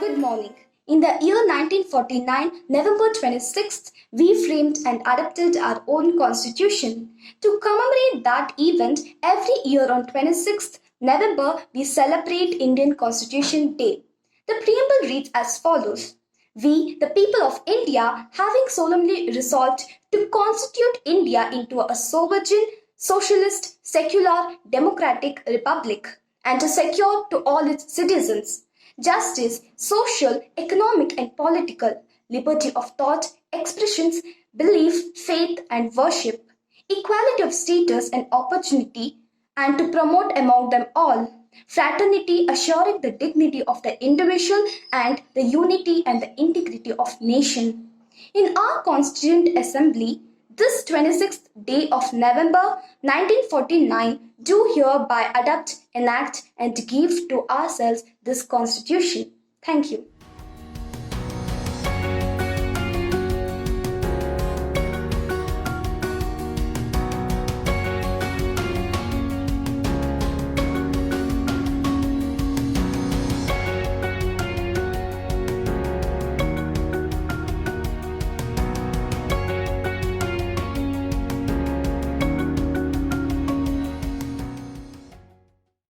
Good morning. In the year 1949, November 26th, we framed and adopted our own constitution. To commemorate that event, every year on 26th November, we celebrate Indian Constitution Day. The preamble reads as follows. We, the people of India, having solemnly resolved to constitute India into a sovereign, socialist, secular, democratic republic, and to secure to all its citizens justice, social, economic, and political, liberty of thought, expressions, belief, faith, and worship, equality of status and opportunity, and to promote among them all fraternity, assuring the dignity of the individual and the unity and the integrity of nation. In our Constituent Assembly, this 26th day of November 1949, do hereby adopt, enact, and give to ourselves this Constitution. Thank you.